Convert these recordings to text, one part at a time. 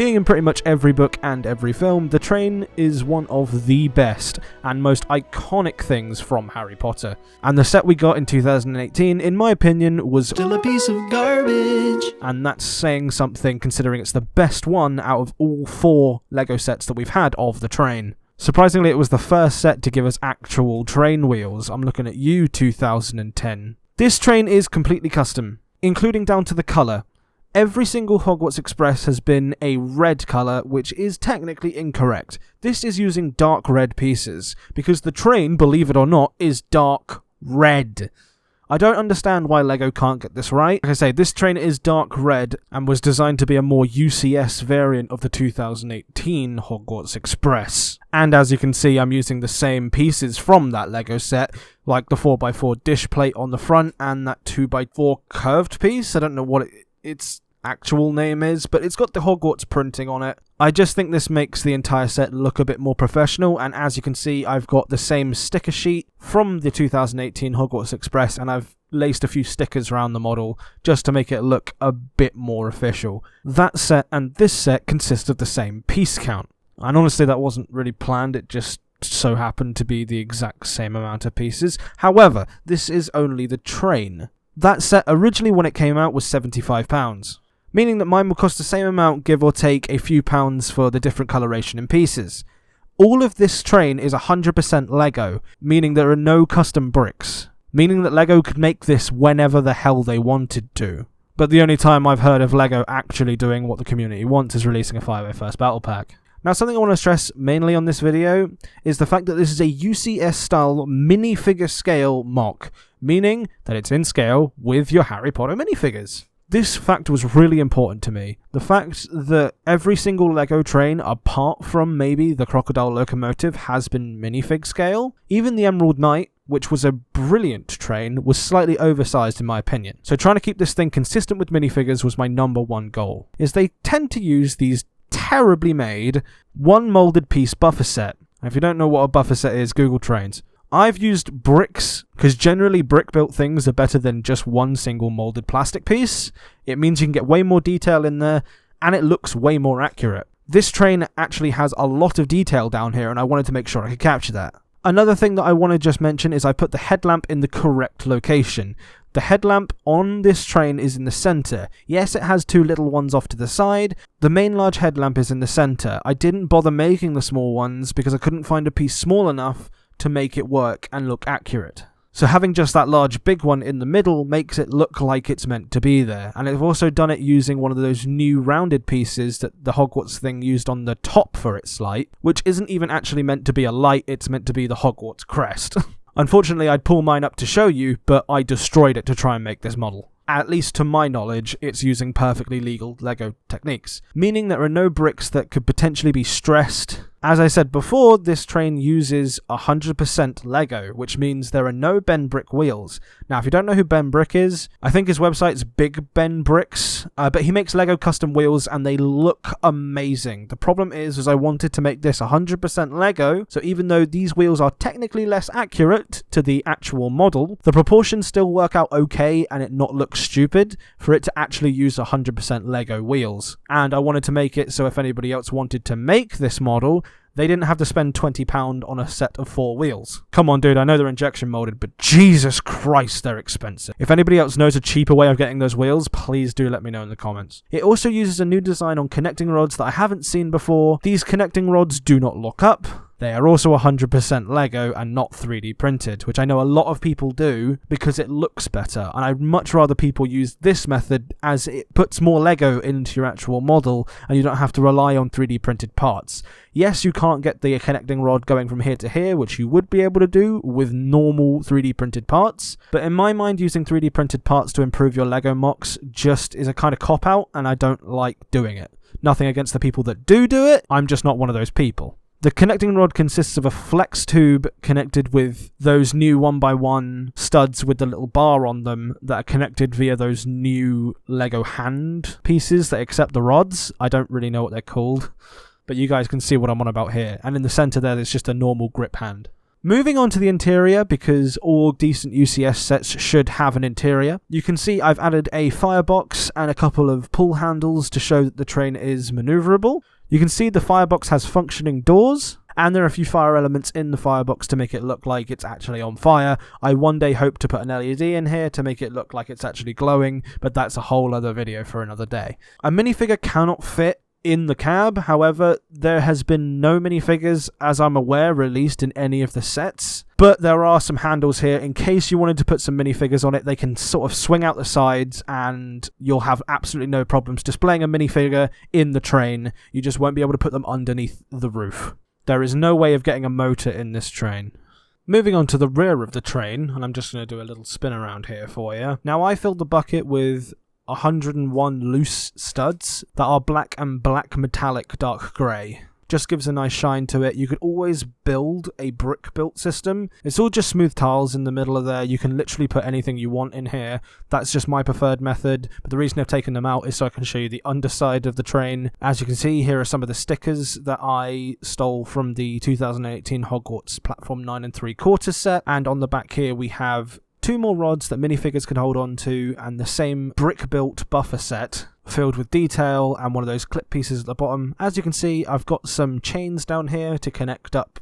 Being in pretty much every book and every film, the train is one of the best and most iconic things from Harry Potter. And the set we got in 2018, in my opinion, was still a piece of garbage. And that's saying something considering it's the best one out of all 4 LEGO sets that we've had of the train. Surprisingly, it was the first set to give us actual train wheels. I'm looking at you, 2010. This train is completely custom, including down to the colour. Every single Hogwarts Express has been a red colour, which is technically incorrect. This is using dark red pieces, because the train, believe it or not, is dark red. I don't understand why LEGO can't get this right. Like I say, this train is dark red and was designed to be a more UCS variant of the 2018 Hogwarts Express. And as you can see, I'm using the same pieces from that LEGO set, like the 4x4 dish plate on the front and that 2x4 curved piece. I don't know what its actual name is, but it's got the Hogwarts printing on it. I just think this makes the entire set look a bit more professional, and as you can see, I've got the same sticker sheet from the 2018 Hogwarts Express, and I've laced a few stickers around the model just to make it look a bit more official. That set and this set consist of the same piece count, and honestly that wasn't really planned, it just so happened to be the exact same amount of pieces. However, this is only the train. That set originally when it came out was £75, meaning that mine will cost the same amount, give or take a few pounds for the different coloration in pieces. All of this train is 100% LEGO, meaning there are no custom bricks, meaning that LEGO could make this whenever the hell they wanted to. But the only time I've heard of LEGO actually doing what the community wants is releasing a 501st Battle Pack. Now, something I want to stress mainly on this video is the fact that this is a UCS style minifigure scale MOC, meaning that it's in scale with your Harry Potter minifigures. This fact was really important to me. The fact that every single LEGO train, apart from maybe the Crocodile Locomotive, has been minifig scale. Even the Emerald Knight, which was a brilliant train, was slightly oversized in my opinion. So trying to keep this thing consistent with minifigures was my #1 goal, is they tend to use these terribly made, one molded piece buffer set. And if you don't know what a buffer set is, Google trains. I've used bricks, because generally brick-built things are better than just one single molded plastic piece. It means you can get way more detail in there, and it looks way more accurate. This train actually has a lot of detail down here, and I wanted to make sure I could capture that. Another thing that I want to just mention is I put the headlamp in the correct location. The headlamp on this train is in the centre. Yes, it has 2 little ones off to the side. The main large headlamp is in the centre. I didn't bother making the small ones because I couldn't find a piece small enough to make it work and look accurate. So having just that large big one in the middle makes it look like it's meant to be there. And I've also done it using one of those new rounded pieces that the Hogwarts thing used on the top for its light, which isn't even actually meant to be a light, it's meant to be the Hogwarts crest. Unfortunately, I'd pull mine up to show you, but I destroyed it to try and make this model. At least to my knowledge, it's using perfectly legal LEGO techniques, meaning there are no bricks that could potentially be stressed. As I said before, this train uses 100% LEGO, which means there are no Ben Brick wheels. Now, if you don't know who Ben Brick is, I think his website's Big Ben Bricks, but he makes LEGO custom wheels and they look amazing. The problem is I wanted to make this 100% LEGO, so even though these wheels are technically less accurate to the actual model, the proportions still work out okay and it not look stupid for it to actually use 100% LEGO wheels. And I wanted to make it so if anybody else wanted to make this model, they didn't have to spend £20 on a set of 4 wheels. Come on, dude, I know they're injection molded, but Jesus Christ, they're expensive. If anybody else knows a cheaper way of getting those wheels, please do let me know in the comments. It also uses a new design on connecting rods that I haven't seen before. These connecting rods do not lock up. They are also 100% LEGO and not 3D printed, which I know a lot of people do because it looks better, and I'd much rather people use this method as it puts more LEGO into your actual model and you don't have to rely on 3D printed parts. Yes, you can't get the connecting rod going from here to here, which you would be able to do with normal 3D printed parts, but in my mind using 3D printed parts to improve your LEGO MOCs just is a kind of cop-out and I don't like doing it. Nothing against the people that do it, I'm just not one of those people. The connecting rod consists of a flex tube connected with those new 1x1 studs with the little bar on them that are connected via those new LEGO hand pieces that accept the rods. I don't really know what they're called, but you guys can see what I'm on about here. And in the center there's just a normal grip hand. Moving on to the interior, because all decent UCS sets should have an interior. You can see I've added a firebox and a couple of pull handles to show that the train is maneuverable. You can see the firebox has functioning doors, and there are a few fire elements in the firebox to make it look like it's actually on fire. I one day hope to put an LED in here to make it look like it's actually glowing, but that's a whole other video for another day. A minifigure cannot fit in the cab, however, there has been no minifigures, as I'm aware, released in any of the sets. But there are some handles here in case you wanted to put some minifigures on it. They can sort of swing out the sides and you'll have absolutely no problems displaying a minifigure in the train. You just won't be able to put them underneath the roof. There is no way of getting a motor in this train. Moving on to the rear of the train, and I'm just going to do a little spin around here for you. Now, I filled the bucket with 101 loose studs that are black and black metallic dark grey. Just gives a nice shine to it. You could always build a brick built system. It's all just smooth tiles in the middle of there. You can literally put anything you want in here. That's just my preferred method, but the reason I've taken them out is so I can show you the underside of the train. As you can see, here are some of the stickers that I stole from the 2018 Hogwarts Platform 9 3/4 set, and on the back here we have 2 more rods that minifigures can hold on to, and the same brick-built buffer set filled with detail and one of those clip pieces at the bottom. As you can see, I've got some chains down here to connect up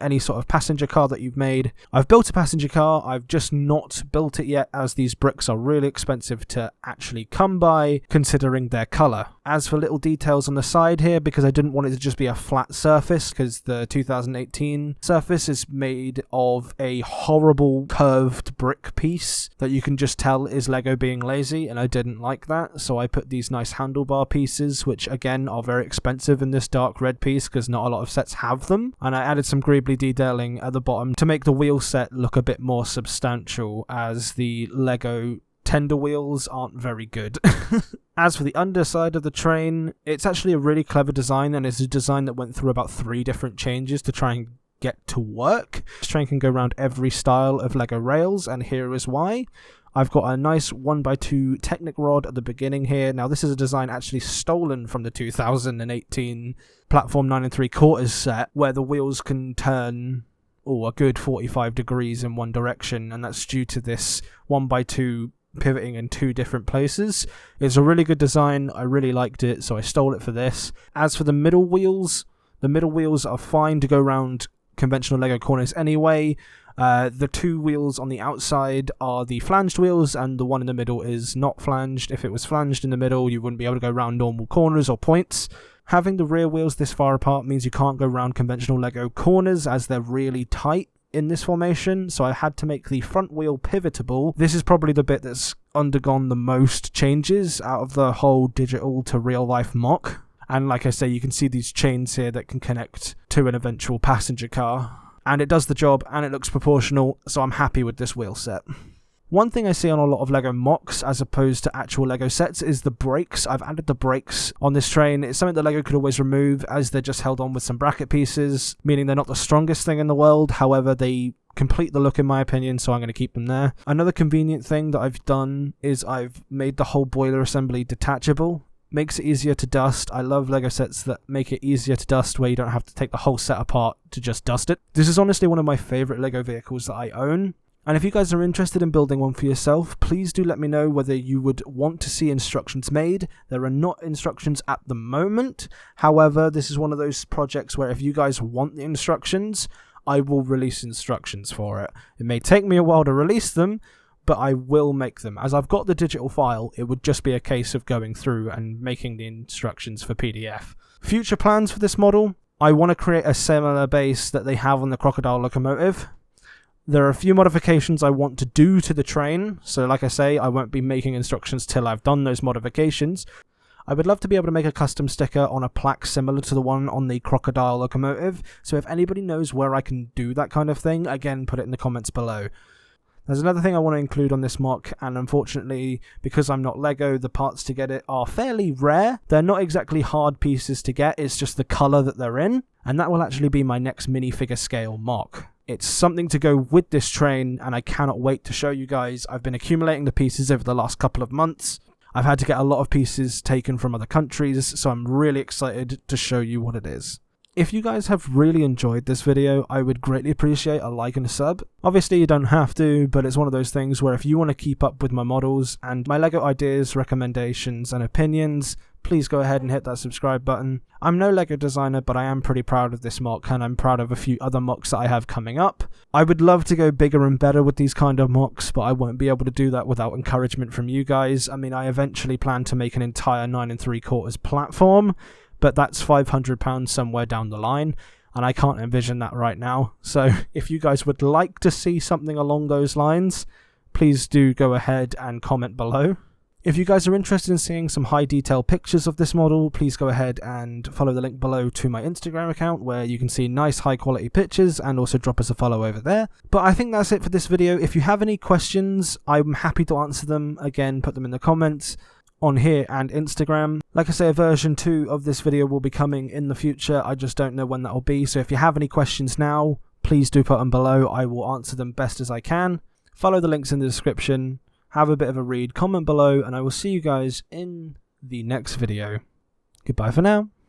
any sort of passenger car that you've made. I've built a passenger car, I've just not built it yet as these bricks are really expensive to actually come by considering their colour. As for little details on the side here, because I didn't want it to just be a flat surface, because the 2018 surface is made of a horrible curved brick piece that you can just tell is LEGO being lazy, and I didn't like that, so I put these nice handlebar pieces, which again are very expensive in this dark red piece because not a lot of sets have them, and I added some greebly detailing at the bottom to make the wheel set look a bit more substantial, as the LEGO tender wheels aren't very good. As for the underside of the train, it's actually a really clever design, and it's a design that went through about 3 different changes to try and get to work. This train can go around every style of LEGO rails, and here is why. I've got a nice 1x2 Technic rod at the beginning here. Now, this is a design actually stolen from the 2018 Platform 9 3/4 set, where the wheels can turn a good 45 degrees in one direction, and that's due to this 1x2 pivoting in 2 different places. It's a really good design, I really liked it, so I stole it for this. As for the middle wheels are fine to go around conventional LEGO corners anyway. The 2 wheels on the outside are the flanged wheels, and the one in the middle is not flanged. If it was flanged in the middle, you wouldn't be able to go around normal corners or points. Having the rear wheels this far apart means you can't go around conventional LEGO corners, as they're really tight in this formation, so I had to make the front wheel pivotable. This is probably the bit that's undergone the most changes out of the whole digital to real life MOC. And like I say, you can see these chains here that can connect to an eventual passenger car. And it does the job, and it looks proportional, so I'm happy with this wheel set. One thing I see on a lot of LEGO MOCs, as opposed to actual LEGO sets, is the brakes. I've added the brakes on this train. It's something that LEGO could always remove, as they're just held on with some bracket pieces, meaning they're not the strongest thing in the world. However, they complete the look in my opinion, so I'm going to keep them there. Another convenient thing that I've done is I've made the whole boiler assembly detachable. Makes it easier to dust. I love LEGO sets that make it easier to dust, where you don't have to take the whole set apart to just dust it. This is honestly one of my favourite LEGO vehicles that I own. And if you guys are interested in building one for yourself, please do let me know whether you would want to see instructions made. There are not instructions at the moment. However, this is one of those projects where if you guys want the instructions, I will release instructions for it. It may take me a while to release them, but I will make them. As I've got the digital file, it would just be a case of going through and making the instructions for PDF. Future plans for this model, I want to create a similar base that they have on the crocodile locomotive. There are a few modifications I want to do to the train, so like I say, I won't be making instructions till I've done those modifications. I would love to be able to make a custom sticker on a plaque similar to the one on the crocodile locomotive, so if anybody knows where I can do that kind of thing, again, put it in the comments below. There's another thing I want to include on this MOC, and unfortunately, because I'm not LEGO, the parts to get it are fairly rare. They're not exactly hard pieces to get, it's just the colour that they're in, and that will actually be my next minifigure scale MOC. It's something to go with this train, and I cannot wait to show you guys. I've been accumulating the pieces over the last couple of months. I've had to get a lot of pieces taken from other countries, so I'm really excited to show you what it is. If you guys have really enjoyed this video, I would greatly appreciate a like and a sub. Obviously you don't have to, but it's one of those things where if you want to keep up with my models and my LEGO ideas, recommendations and opinions, please go ahead and hit that subscribe button. I'm no LEGO designer, but I am pretty proud of this MOC, and I'm proud of a few other MOCs that I have coming up. I would love to go bigger and better with these kind of MOCs, but I won't be able to do that without encouragement from you guys. I mean, I eventually plan to make an entire 9 3/4 platform, but that's £500 somewhere down the line, and I can't envision that right now. So if you guys would like to see something along those lines, please do go ahead and comment below. If you guys are interested in seeing some high detail pictures of this model, please go ahead and follow the link below to my Instagram account, where you can see nice high quality pictures, and also drop us a follow over there. But I think that's it for this video. If you have any questions, I'm happy to answer them. Again, put them in the comments on here and Instagram. Like I say, a version 2 of this video will be coming in the future. I just don't know when that will be. So if you have any questions now, please do put them below. I will answer them best as I can. Follow the links in the description. Have a bit of a read, comment below, and I will see you guys in the next video. Goodbye for now.